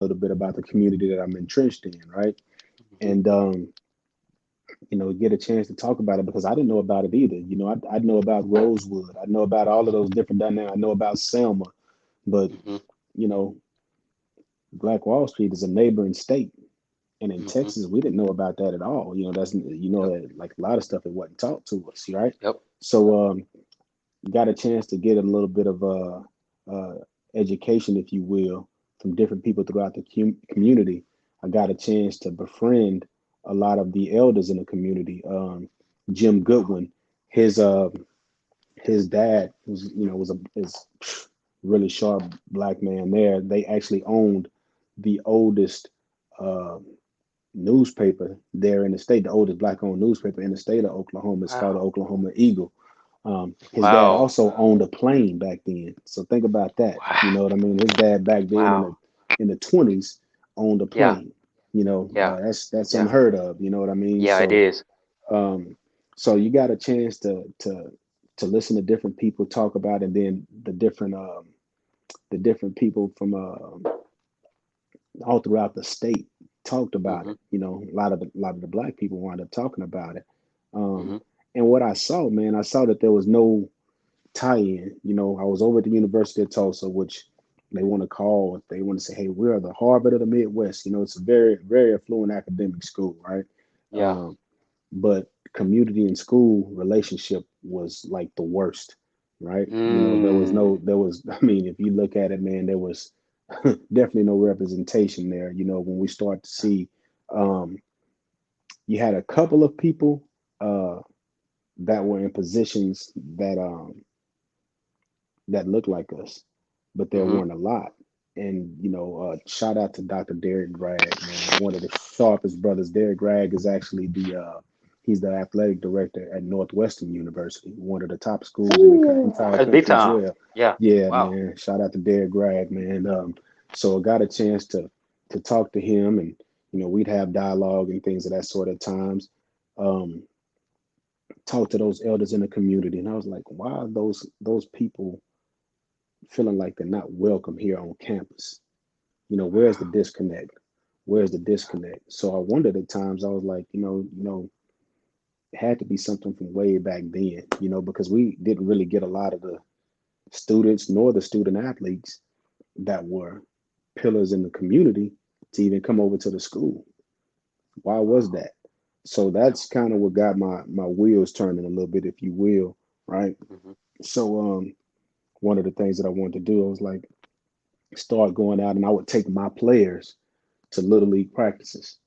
little bit about the community that I'm entrenched in, right? Mhm. And get a chance to talk about it because I didn't know about it either. I know about Rosewood, I know about all of those different dynamics, I know about Selma, but Mhm. you know, Black Wall Street is a neighboring state. And in Mhm. Texas, we didn't know about that at all. That's Yep. like a lot of stuff it wasn't taught to us, right? Yep. Yep. So got a chance to get a little bit of uh, education, if you will, from different people throughout the community. I got a chance to befriend a lot of the elders in the community. Jim Goodwin, his uh, his dad was was a is really sharp black man there. They actually owned the oldest uh, newspaper there in the state, the oldest black owned newspaper in the state of Oklahoma. It's called the Wow. Oklahoma Eagle. His dad Wow. also owned a plane back then. So think about that. You Wow. know what I mean? His dad back then Wow. in the 20s owned a Yeah. plane. Yeah. That's Yeah. unheard of. You know what I mean? Yeah. It So is. um, so you got a chance to listen to different people talk about, and then the different people from all throughout the state talked about Mhm. it. A lot of the black people wound up talking about it. Um, Mhm. and what I saw, man, I saw that there was no tie-in. I was over at the University of Tulsa, which they want to say, hey, we're the Harvard of the Midwest. It's a very, very affluent academic school, right? Yeah. Um, but community and school relationship was like the worst, right? Mm. There was, I mean, if you look at it, man, there was definitely no representation there. When we start to see, um, you had a couple of people uh, that were in positions that looked like us, but there Mhm. weren't a lot. And shout out to Dr. Derek Gragg, man, one of the sharpest brothers. Derek Gragg is actually he's the athletic director at Northwestern University, one of the top schools in the Ooh, entire that's big country as time. well. Yeah. Yeah, Wow. man, shout out to Derek Gragg, man. So I got a chance to talk to him, and we'd have dialogue and things of that sort of times. Um, talk to those elders in the community, and I was like, why are those people feeling like they're not welcome here on campus? Where's the disconnect? Where's the disconnect? So I wondered at times. I was like, it had to be something from way back then. Because we didn't really get a lot of the students nor the student athletes that were pillars in the community to even come over to the school. Why was Wow. that? So Yeah. that's kind of what got my wheels turning a little bit, if you will, right? Mhm. So one of the things that I wanted to do, I was like, start going out, and I would take my players to little league practices.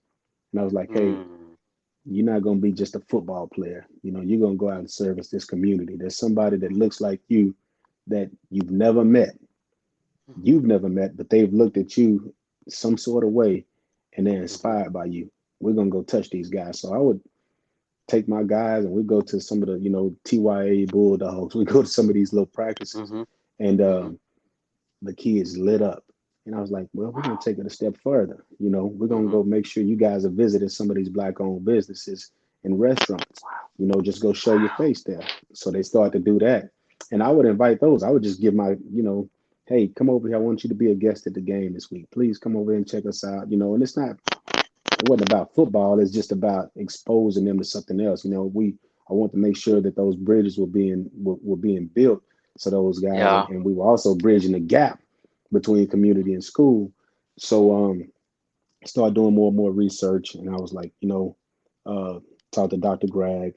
And I was like, hey, Mm. you're not going to be just a football player. You're going to go out and service this community. There's somebody that Mhm. looks like you that Mhm. you've never met, but they've looked at you some sort of way and they're Mhm. inspired by you. We're going to go touch these guys. So I would take my guys and we go to some of the, TYA Bulldogs. We go to some of these little practices, Mhm. and Mhm. the kids lit up. And I was like, well, we're going to Wow. take it a step further. We're going to Mhm. go make sure you guys are visiting some of these black owned businesses and restaurants. Just go show your Wow. face there. So they start to do that. And I would invite those. I would just give my, hey, come over here. I want you to be a guest at the game this week. Please come over and check us out. And it wasn't about football. It's just about exposing them to something else. I want to make sure that those bridges were being built. So those guys, Yeah. and we were also bridging the gap between community and school. So started doing more and more research, and I was like, uh, talked to Dr. Greg.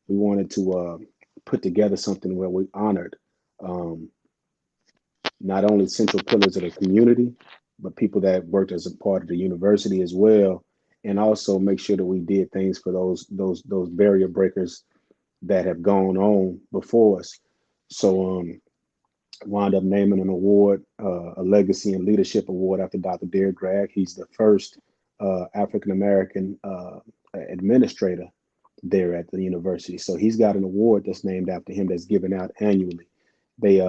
We wanted to put together something where we honored um, not only central pillars of the community, but people that worked as a part of the university as well, and also make sure that we did things for those barrier breakers that have gone on before us. So wound up naming an award, a legacy and leadership award after Dr. Derek Gragg. He's the first African American administrator there at the university. So he's got an award that's named after him that's given out annually. They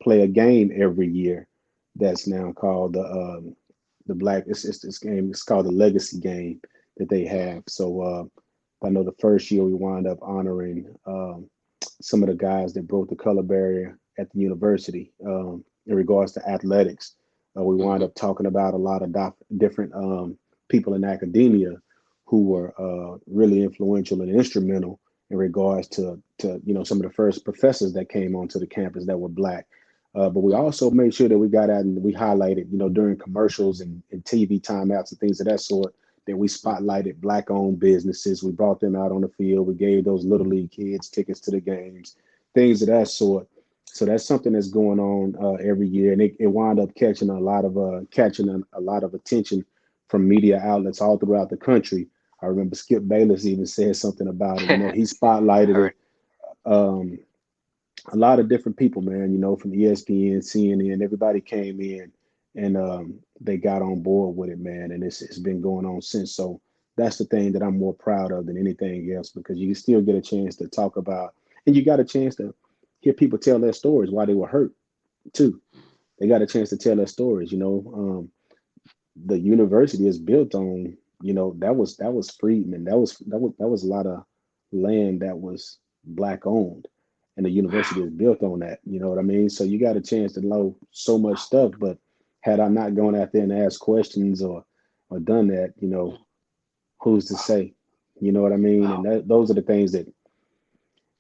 play a game every year that's now called the Black. It's this game. It's called the Legacy Game that they Mhm. have. So I know the first year we wound up honoring some of the guys that broke the color barrier at the university in regards to athletics. We wound Mm-hmm. up talking about a lot of different people in academia who were really influential and instrumental in regards to some of the first professors that came onto the campus that were black. But we Mm-hmm. also made sure that we got out and we highlighted, during commercials and TV timeouts and things of that sort, that we spotlighted black-owned businesses. We brought them out on the field. We gave those little league kids tickets to the games, things of that sort. So that's something that's going on every year, and it wound up catching a lot of attention from media outlets all throughout the country. I remember Skip Bayless even said something about it. He I spotlighted it. heard. Um, a lot of different people, man, from ESPN, CNN, everybody came in and they got on board with it, man. And it's been going on since. So that's the thing that I'm more proud of than anything else because you still get a chance to talk about, and you got a chance to hear people tell their stories why they were hurt too. They got a chance to tell their stories. The university is built on, that was freedmen. That was a lot of land that was black owned, and the Wow. university is built on that. You know what I mean? So you got a chance to know so much stuff. But had I not gone out there and asked questions or done that, who's to Wow. say? You know what I mean? Wow. And those are the things that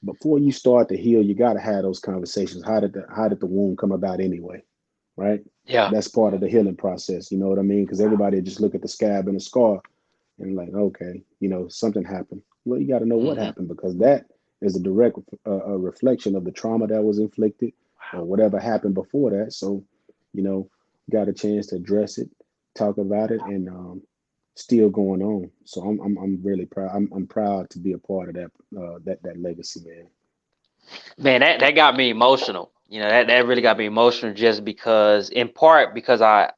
before you start to heal, you got to have those conversations. How did the wound come about anyway? Right? Yeah. That's part of the healing process. You know what I mean? Because Wow. everybody just look at the scab and the scar and like, okay, something happened. Well, you got to know what Mm-hmm. happened because that is a direct a reflection of the trauma that was inflicted or Wow. whatever happened before that. So, got a chance to address it, talk about it, and still going on. So I'm really proud. I'm proud to be a part of that legacy, man. Man, that got me emotional. That really got me emotional just because, in part, because I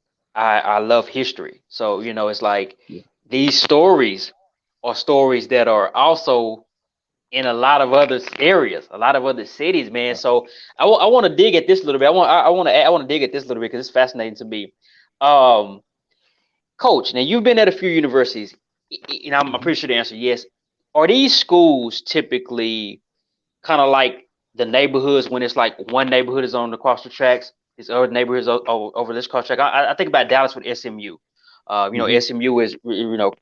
love history. So, it's like Yeah. these stories are stories that are also in a lot of other areas, a lot of other cities, man. Uh, So I want to dig at this a little bit. I want to dig at this a little bit because it's fascinating to me. Um, Coach, now you've been at a few universities, and I'm mhm. pretty sure the answer is yes. Are these schools typically kind of like the neighborhoods when it's like one neighborhood is on across the tracks, this other neighborhoods over this cross track? I think about Dallas with SMU. Mhm. SMU is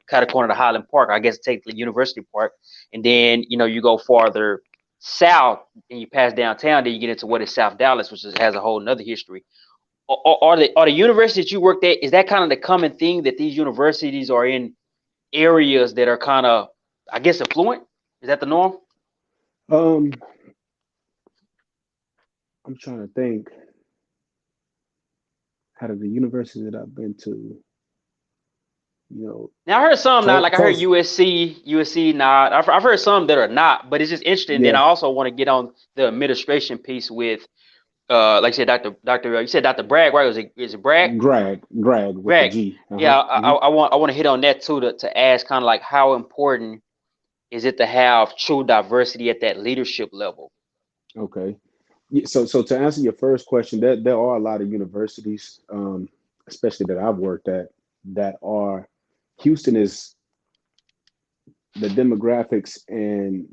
kind of corner to Highland Park. I guess technically University Park, and then you go farther south and you pass downtown. Then you get into what is South Dallas, which has a whole another history. Are the universities you worked at? Is that kind of the common thing that these universities are in areas that are kind of, I guess, affluent? Is that the norm? Um, I'm trying to think out of the universities that I've been to, you know, Now I heard some not, like I heard Tulsa. USC not. I've heard some that are not, but it's just interesting. Then Yeah, I also want to get on the administration piece with, like I said, Doctor. You said Dr. Bragg, right? Is it Bragg? Greg with the Bragg. G. Yeah, Hmm. I want to hit on that too to ask kind of like how important is it to have true diversity at that leadership level? Okay. Yeah, so to answer your first question, there are a lot of universities, especially that I've worked at, that are Houston is the demographics and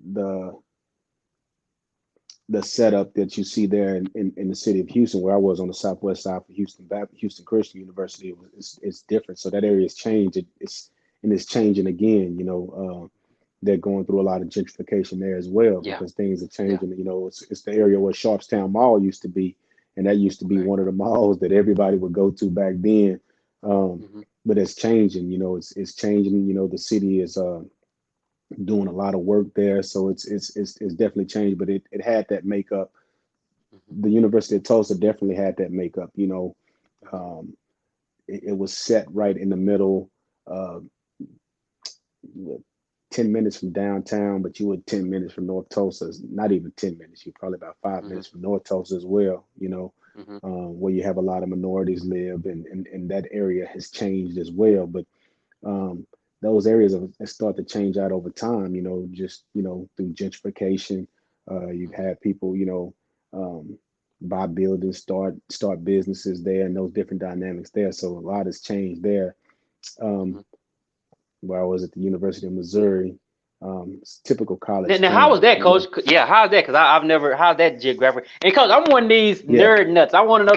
the setup that you see there in the city of Houston, where I was on the southwest side for Houston Christian University, it's different. So that area has changed. It's changing again. They're going through a lot of gentrification there as well Yeah, because things are yeah. changing. It's the area where Sharpstown Mall used to be, and that used to be Okay. one of the malls that everybody would go to back then. Um, Hmm. but it's changing. It's changing. The city is doing a lot of work there, so it's definitely changed. But it had that makeup. Hmm. The University of Tulsa definitely had that makeup. Hmm. Um, it was set right in the middle. Uh, 10 minutes from downtown, but you were 10 minutes from North Tulsa. Not even 10 minutes. You're probably about 5 minutes Hmm. from North Tulsa as well, Hmm. where you have a lot of minorities live, and that area has changed as well. But um, those areas have start to change out over time, just, through gentrification. You've Hmm. had people, um, buy buildings, start businesses there, and those different dynamics there. So a lot has changed there. Um, Hmm. where I was at the University of Missouri. It's typical college Now, how was town, that, Coach? Yeah, how's that? Because I've never, how's that geographic? And Coach, I'm one of these Yeah. nerd nuts. I want to know